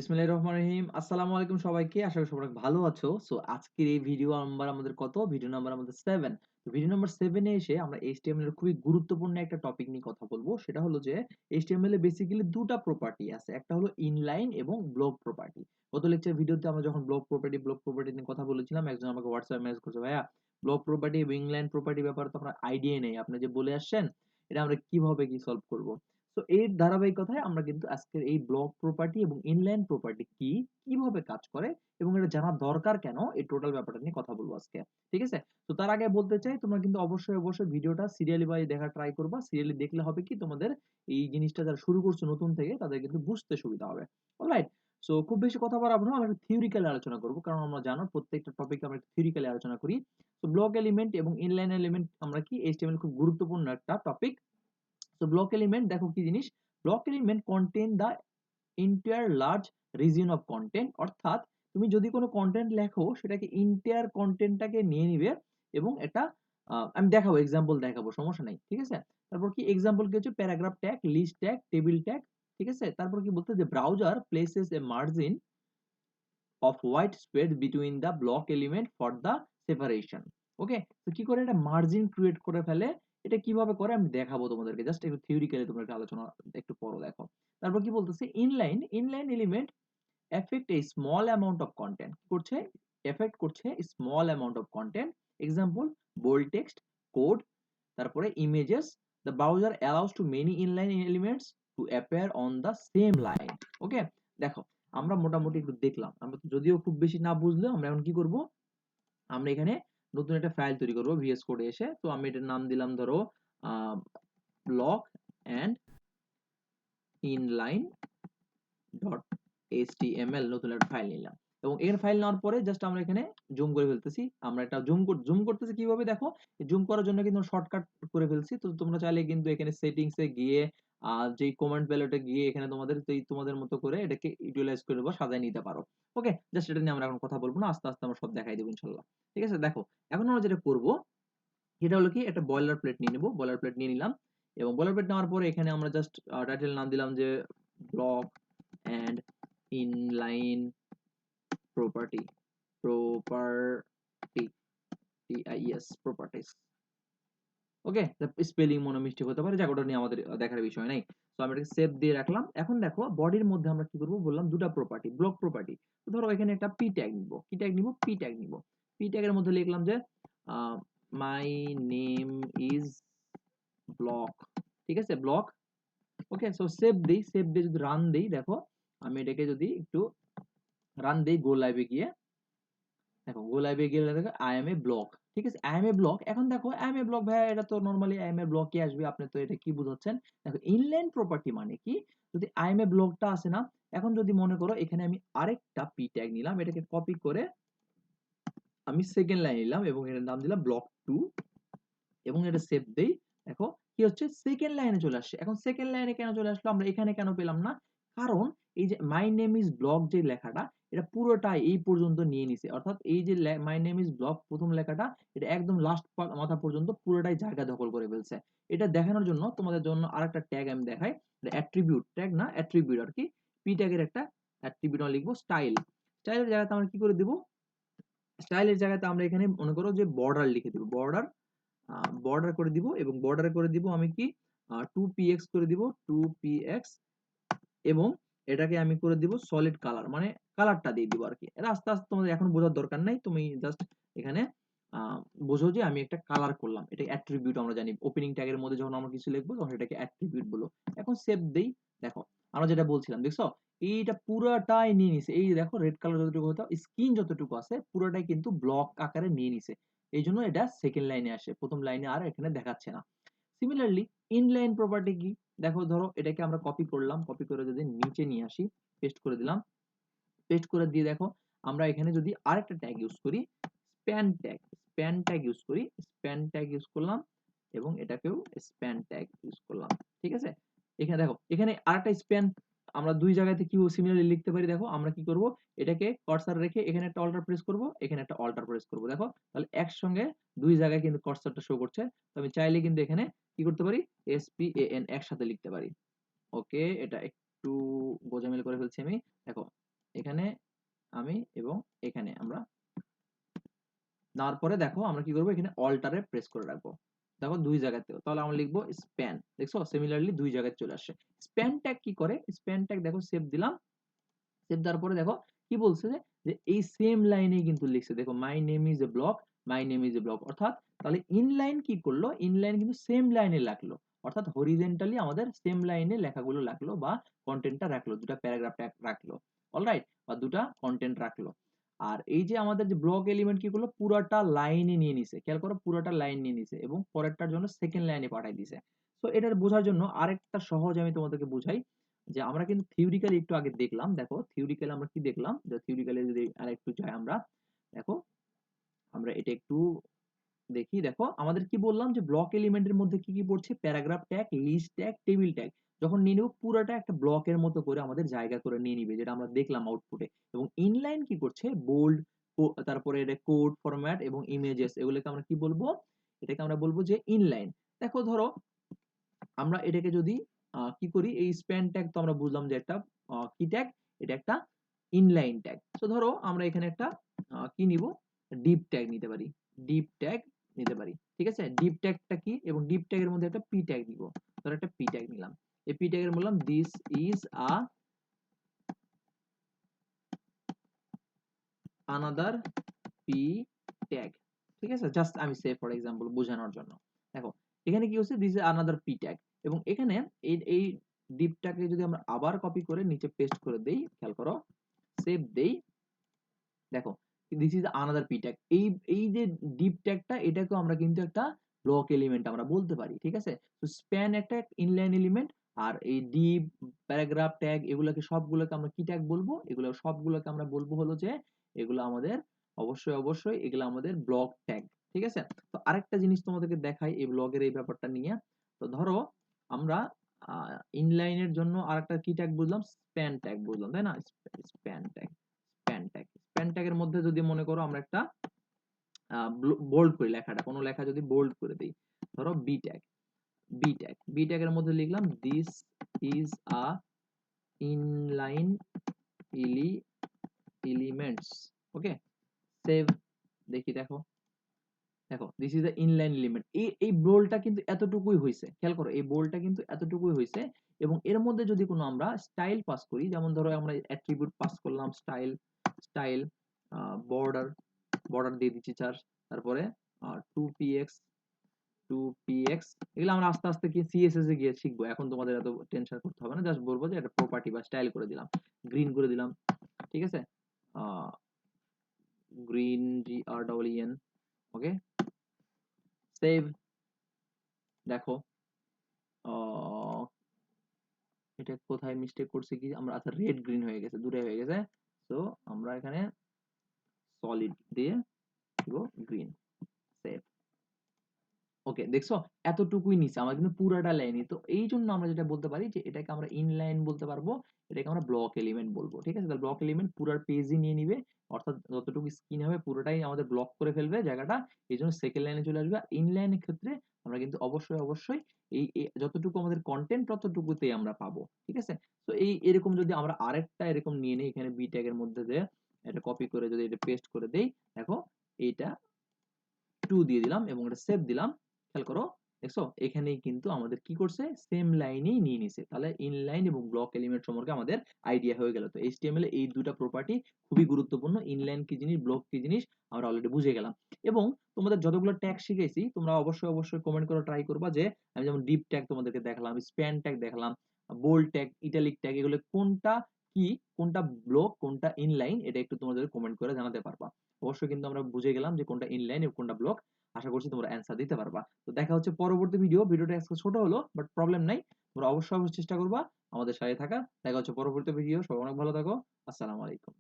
বিসমিল্লাহির রহমানির রহিম। আসসালামু আলাইকুম সবাইকে। আশা করি সবাই ভালো আছো। সো আজকের এই ভিডিও নাম্বার আমাদের কত? ভিডিও নাম্বার আমাদের 7। তো ভিডিও নাম্বার 7 এ এসে আমরা HTML এর খুবই গুরুত্বপূর্ণ একটা টপিক নিয়ে কথা বলবো। সেটা হলো যে HTML এ বেসিক্যালি দুটা প্রপার্টি আছে। একটা হলো ইনলাইন এবং ব্লক প্রপার্টি। গত লেকচার ভিডিওতে আমরা যখন ব্লক প্রপার্টি নিয়ে কথা বলেছিলাম, একজন আমাকে হোয়াটসঅ্যাপে মেসেজ করছে, "ভাইয়া ব্লক প্রপার্টি এবং ইনলাইন প্রপার্টি ব্যাপারে তো আপনার আইডিয়া নেই। আপনি যে বলে আসছেন, এটা আমরা কিভাবে কি সলভ করব?" তো এর ধারাবাহিকতায় আমরা কিন্তু আজকের এই ব্লক প্রপার্টি এবং ইনলাইন প্রপার্টি কি, কিভাবে কাজ করে এবং এটা জানা দরকার কেন, এই টোটাল ব্যাপারটা নিয়ে কথা বলবো আজকে। ঠিক আছে? তো তার আগে বলতে চাই, তোমরা কিন্তু অবশ্যই ভিডিওটা সিরিয়ালি ওয়াইজ দেখা ট্রাই করবা। সিরিয়ালি দেখলে হবে কি, তোমাদের এই জিনিসটা যারা শুরু করছো নতুন থেকে তাদের কিন্তু বুঝতে সুবিধা হবে। অলরাইট? সো খুব বেশি কথা বাড়াবো না, আমরা একটু থিওরিক্যালি আলোচনা করব। কারণ আমরা জানো প্রত্যেকটা টপিকে আমরা থিওরিক্যালি আলোচনা করি। তো ব্লক এলিমেন্ট এবং ইনলাইন এলিমেন্ট আমরা কি, HTML খুব গুরুত্বপূর্ণ একটা টপিক। তো ব্লক এলিমেন্ট দেখো কি জিনিস, block element contain the entire large region of content. অর্থাৎ তুমি যদি কোনো কন্টেন্ট লেখো, সেটাকে এন্টায়ার কন্টেন্টটাকে নিয়ে নিবে এবং এটা আমি দেখাবো, এক্সাম্পল দেখাবো, সমস্যা নাই। ঠিক আছে? তারপর কি এক্সাম্পল কি হচ্ছে, paragraph tag, list tag, table tag. ঠিক আছে? তারপর কি বলতে, যে browser places a margin of white space between the block element for the separation. ওকে, তো কি করে এটা মার্জিন ক্রিয়েট করে ফেলে, এটা কিভাবে করে আমি দেখাবো তোমাদেরকে, জাস্ট একটু থিওরিক্যালি তোমরা একটা আলোচনা একটু পড়ো, দেখো। তারপর কি বলতেছে, inline element affect a small amount of content, কি করছে, এফেক্ট করছে small amount of content. Example, bold text, code, তারপরে images. The browser allows to many inline elements to appear on the same line. Okay, দেখো আমরা মোটামুটি একটু দেখলাম, আমরা তো যদিও খুব বেশি না বুঝলেও আমরা এখন কি করব, আমরা এখানে নতুন একটা ফাইল তৈরি করব ভিএস কোডে এসে। তো আমি এটার নাম দিলাম ধরো block and inline dot HTML, নতুন একটা ফাইল নিলাম। এবং এর ফাইল নেওয়ার পরে জাস্ট আমরা এখানে জুম করে ফেলতেছি। আমরা এটা জুম করতেছি কিভাবে, দেখো জুম করার জন্য কিন্তু শর্টকাট করে ফেলছি। তো তোমরা চাইলে কিন্তু এখানে সেটিংসে গিয়ে যেই কমান্ড প্যালেটে গিয়ে এখানে তোমাদের মতো করে এটাকে ইউটিলাইজ করে বা সাজায় নিতে পারো। ওকে, জাস্ট এটা নিয়ে আমরা এখন কথা বলবো না, আস্তে আস্তে আমরা সব দেখাই দেবো ইনশাল্লাহ। ঠিক আছে? দেখো এখন আমরা যেটা করব, এটা হলো কি, একটা বয়লার প্লেট নিয়ে নেব। বয়লার প্লেট নিয়ে নিলাম এবং বয়লার প্লেট নেওয়ার পরে এখানে আমরা জাস্ট টাইটেল নাম দিলাম যে block and inline property, property, TIS, properties. Okay, spelling মনে মিস্টেক হতে পারে, যাক ওটা নিয়ে আমাদের দেখার বিষয় নাই। তো আমি এটাকে সেভ দিয়ে রাখলাম। এখন দেখো বডির মধ্যে আমরা কি করব, বললাম দুটা প্রপার্টি, ব্লক প্রপার্টি। তো ধরো এখানে একটা পি ট্যাগ নিব, কি ট্যাগ নিব, পি ট্যাগ নিব। পি ট্যাগের মধ্যে লিখলাম যে মাই নেম ইজ ব্লক। ঠিক আছে? ব্লক। ওকে, সো সেভ দেই, সেভ দিয়ে যদি রান দেই, দেখো আমি এটাকে যদি একটু রান দেই গো লাইভে গিয়ে, দেখো গো লাইভে গেলে দেখো আই এম এ ব্লক। ঠিক আছে? I M A block. এখন দেখো আই এম এ ব্লক, ভাই এটা তো নরমালি আই এম এ ব্লকই আসবে, আপনি তো এটা কি বুঝাচ্ছেন? দেখো ইনলাইন প্রপার্টি মানে কি, যদি আই এম এ ব্লকটা আসে না, এখন যদি মনে করো এখানে আমি আরেকটা পি ট্যাগ নিলাম, এটাকে কপি করে আমি সেকেন্ড লাইন নিলাম এবং এটার নাম দিলাম ব্লক 2 এবং এটা সেভ দেই। দেখো কি হচ্ছে, সেকেন্ড লাইনে চলে আসছে। এখন সেকেন্ড লাইনে কেন চলে আসলো, আমরা এখানে কেন পেলাম না? কারণ এই যে মাই নেম ইজ ব্লক যে লেখাটা, এটা পুরোটাই এই পর্যন্ত নিয়ে নিছে। অর্থাৎ এই যে মাই নেম ইজ ব্লক প্রথম লেখাটা, এটা একদম লাস্ট মাথা পর্যন্ত পুরোটাই জায়গা দখল করে ফেলছে। এটা দেখানোর জন্য তোমাদের জন্য আরেকটা ট্যাগ আমি দেখাই, এটা অ্যাট্রিবিউট ট্যাগ না, অ্যাট্রিবিউট আর কি। পি ট্যাগের একটা অ্যাট্রিবিউট আমরা লিখবো স্টাইল। স্টাইলের জায়গাতে আমরা কি করে দিব, স্টাইলের জায়গাতে আমরা এখানে মনে করো যে বর্ডার লিখে দিব, বর্ডার, বর্ডার করে দিব এবং বর্ডারে করে দিব আমি কি 2px করে দিব, 2px। এবং এটাকে আমি করে দিব সলিড কালার, মানে কালারটা দিয়ে দিব আর কি। এটা আস্তে আস্তে তোমাদের এখন বোঝার দরকার নাই, তুমি জাস্ট এখানে বোঝো যে আমি একটা কালার করলাম। এটা অ্যাট্রিবিউট আমরা জানি, ওপেনিং ট্যাগের মধ্যে যখন আমরা কিছু লিখবো তখন এটাকে অ্যাট্রিবিউট বলো। এখন সেভ দেই। দেখো আমরা যেটা বলছিলাম, দেখছো এইটা পুরাটাই নিয়ে নিছে। এই দেখো রেড কালার যতটুকু হতো, স্কিন যতটুকু আছে পুরোটাই কিন্তু ব্লক আকারে নিয়ে নিছে। এই জন্য এটা সেকেন্ড লাইনে আসে, প্রথম লাইনে আর এখানে দেখাচ্ছে না। সিমিলারলি ইনলাইন প্রপার্টি কি, দেখো ধরো এটাকে আমরা কপি করলাম, কপি করে যদি নিচে নিয়ে আসি, পেস্ট করে দিলাম। পেস্ট করে দিয়ে দেখো আমরা এখানে যদি আরেকটা ট্যাগ ইউজ করি, span tag, span tag use করি, স্প্যান ট্যাগ ইউজ করলাম এবং এটাকেও স্প্যান ট্যাগ ইউজ করলাম। ঠিক আছে? এখানে দেখো এখানে আরেকটা স্প্যান আমরা দুই জায়গাতে কি সিমিলারলি লিখতে পারি। দেখো আমরা কি করব, এটাকে কার্সর রেখে এখানে একটা অল্টার প্রেস করব, এখানে একটা অল্টার প্রেস করব। দেখো তাহলে একসঙ্গে দুই জায়গায় কিন্তু কার্সরটা শো করছে। তো আমি চাইলে কিন্তু এখানে কি করতে পারি, SPAN একসাথে লিখতে পারি। ওকে, এটা একটু গোজামিল করে ফেলছি আমি। দেখো এখানে আমি এবং এখানে আমরা তারপরে দেখো আমরা কি করবো, এখানে অল্টারে প্রেস করে রাখবো, দেখো দুই জায়গাতেও, তাহলে আমরা লিখবো স্প্যান, দেখছো সিমিলারলি দুই জায়গায় চলে আসছে। স্প্যান ট্যাগ কি করে, স্প্যান ট্যাগ দেখো সেভ দিলাম, সেভ দেওয়ার পরে দেখো কি বলছে যে এই সেম লাইনে কিন্তু লিখছে, দেখো my name is a block, my name is a block, অর্থাৎ তাহলে ইনলাইন কি করলো, ইনলাইন কিন্তু সেম লাইনে লাগলো, অর্থাৎ হরিজেন্টালি আমাদের সেম লাইনে লেখাগুলো লাগলো বা কন্টেন্টটা রাখলো, দুটা প্যারাগ্রাফ রাখলো, অলরাইট, বা দুটা কন্টেন্ট রাখলো। আর এই যে আমাদের যে ব্লক এলিমেন্ট কি করলো, পুরাটা লাইনে নিয়ে নিছে, খেয়াল করো পুরাটা লাইন নিয়ে নিছে এবং পরেরটার জন্য সেকেন্ড লাইনে পাঠাই দিছে। তো এটার বোঝার জন্য আরেকটা সহজ আমি তোমাদেরকে বুঝাই, যে আমরা কিন্তু থিওরিক্যালি একটু আগে দেখলাম, দেখো থিওরিক্যালি আমরা কি দেখলাম, যে থিওরিক্যালি যদি আরেকটু যাই আমরা, দেখো আমরা এটা একটু দেখি, দেখো আমাদের কি বললাম যে ব্লক এলিমেন্টের মধ্যে কি কি পড়ছে, paragraph tag, list tag, table tag, যখন নিয়ে নেব পুরোটা একটা ব্লকের মতো করে আমাদের জায়গা করে নিয়ে নিবে, যেটা আমরা দেখলাম আউটপুটে। এবং ইনলাইন কি করছে, বোল্ড, তারপরে এটা কোড ফরম্যাট এবং ইমেজেস, এগুলোকে আমরা কি বলবো, এটাকে আমরা বলবো যে ইনলাইন। দেখো ধরো আমরা এটাকে যদি কি করি, এই স্প্যান ট্যাগ তো আমরা বুঝলাম যে একটা কি ট্যাগ, এটা একটা ইনলাইন ট্যাগ। তো ধরো আমরা এখানে একটা কি নিব, ডিপ ট্যাগ নিতে পারি, ডিপ ট্যাগ নিতে পারি, ঠিক আছে। ডিপ ট্যাগটা কি, এবং ডিপ ট্যাগের মধ্যে একটা পি ট্যাগ দিব, ধরো একটা পি ট্যাগ নিলাম, এই পি ট্যাগের বললাম this is another P tag, ঠিক আছে, জাস্ট আমি সে ফর এক্সাম্পল বোঝানোর জন্য। দেখো এখানে কি হচ্ছে, this is another P tag, এবং এখানে এই ডিপটাকে যদি আমরা আবার কপি করে নিচে পেস্ট করে দেই, খেয়াল করো, সেভ দেই, দেখো this is another P tag, এই যে ডিপ ট্যাগটা, এটাকেও আমরা কিন্তু একটা ব্লক এলিমেন্ট আমরা বলতে পারি, ঠিক আছে। তো স্প্যান একটা ইনলাইন এলিমেন্ট, আর এই ডিপ, প্যারাগ্রাফ ট্যাগ, এগুলোকে সবগুলোকে আমরা কি ট্যাগ বলবো, এগুলো সবগুলোকে আমরা বলবো হলো যে এগুলো আমাদের অবশ্যই এগুলো আমাদের ব্লক ট্যাগ, ঠিক আছে। তো আরেকটা জিনিস তোমাদেরকে দেখাই এই ব্লগের এই ব্যাপারটা নিয়ে। তো ধরো আমরা ইনলাইনের জন্য আরেকটা কি ট্যাগ বুঝলাম, স্প্যান ট্যাগ বুঝলাম, তাই না, span tag, span tag, span ট্যাগের মধ্যে যদি মনে করো আমরা একটা বোল্ড করি লেখাটা, কোনো লেখা যদি বোল্ড করে দিই, ধরো B tag, B tag, B ট্যাগের মধ্যে লিখলাম this is a inline elements, okay, save, দেখি, দেখো, দেখো this is the inline element, এই বোল্ডটা কিন্তু এতটুকুই হয়েছে, খেয়াল করো এই বোল্ডটা কিন্তু এতটুকুই হয়েছে। এবং এর মধ্যে যদি কোনো আমরা স্টাইল পাস করি, যেমন ধরো আমরা অ্যাট্রিবিউট পাস করলাম, স্টাইল, স্টাইল, বর্ডার, বর্ডার দিয়ে দিচ্ছি চার, তারপরে 2px, 2px, এগুলো আমরা আস্তে আস্তে কি সিএসএস এ গিয়ে শিখবো, এখন তোমাদের এত টেনশন করতে হবে না, জাস্ট বলবো যে এটা প্রপার্টি বা স্টাইল করে দিলাম, গ্রিন করে দিলাম, ঠিক আছে, গ্রিন, GREEN, ওকে, সেভ, দেখো এটা কোথায় মিস্টেক করছি কি আমরা, আচ্ছা রেড গ্রিন হয়ে গেছে, দুটাই হয়ে গেছে। তো আমরা এখানে সলিড দিয়ে দিব গ্রিন, সেভ, ওকে, দেখছো এতটুকুই নিচে আমার কিন্তু পুরাটা লাইনই, তো এই জন্য আমরা যেটা বলতে পারি যে এটাকে আমরা ইনলাইন বলতে পারবো, এটাকে আমরা ব্লক এলিমেন্ট বলবো, ঠিক আছে। তাহলে ব্লক এলিমেন্ট পুরার পেজই নিয়ে নিবে, অর্থাৎ যতটুকু স্ক্রিন হবে পুরোটাই আমাদের ব্লক করে ফেলবে জায়গাটা, এই জন্য সেকেন্ড লাইনে চলে আসবে। ইনলাইনের ক্ষেত্রে আমরা কিন্তু অবশ্যই এই যতটুকু আমাদের কন্টেন্ট ততটুকুতেই আমরা পাবো, ঠিক আছে। তো এই এরকম যদি আমরা আরেকটা এরকম নিয়ে নিই, এখানে বি ট্যাগের মধ্যে যে এটা কপি করে যদি এটা পেস্ট করে দেই, দেখো এইটা 2 দিয়ে দিলাম এবং এটা সেভ দিলাম, খেয়াল করো, দেখছো এখানেই কিন্তু আমাদের কি করছে, সেম লাইনেই নিয়ে নিছে। তাহলে ইনলাইন এবং ব্লক এলিমেন্ট সম্পর্কে আমাদের আইডিয়া হয়ে গেল। তো এইচটিএমএল এই দুটো প্রপার্টি খুবই গুরুত্বপূর্ণ, ইনলাইন কি জিনিস, ব্লক কি জিনিস আমরা অলরেডি বুঝে গেলাম। এবং তোমাদের যতগুলো ট্যাগ শিখেছি তোমরা অবশ্যই কমেন্ট করে ট্রাই করবা, যে আমি যেমন ডিপ ট্যাগ তোমাদেরকে দেখালাম, স্প্যান ট্যাগ দেখালাম, বোল্ড ট্যাগ, ইটালিক ট্যাগ, এগুলো কোনটা কি, কোনটা ব্লক, কোনটা ইনলাইন, এটা একটু তোমাদের কমেন্ট করে জানাতে পারবা। অবশ্যই কিন্তু আমরা বুঝে গেলাম যে কোনটা ইনলাইন এবং কোনটা ব্লক, আশা করছি তোমরা অ্যান্সার দিতে পারবা। তো দেখা হচ্ছে পরবর্তী ভিডিওটা আজকে ছোট হলো বাট প্রবলেম নাই, তোমরা অবশ্যই চেষ্টা করবা আমাদের সাথে থাকা। দেখা হচ্ছে পরবর্তী ভিডিও, সবাই অনেক ভালো থাকো, আসসালামু আলাইকুম।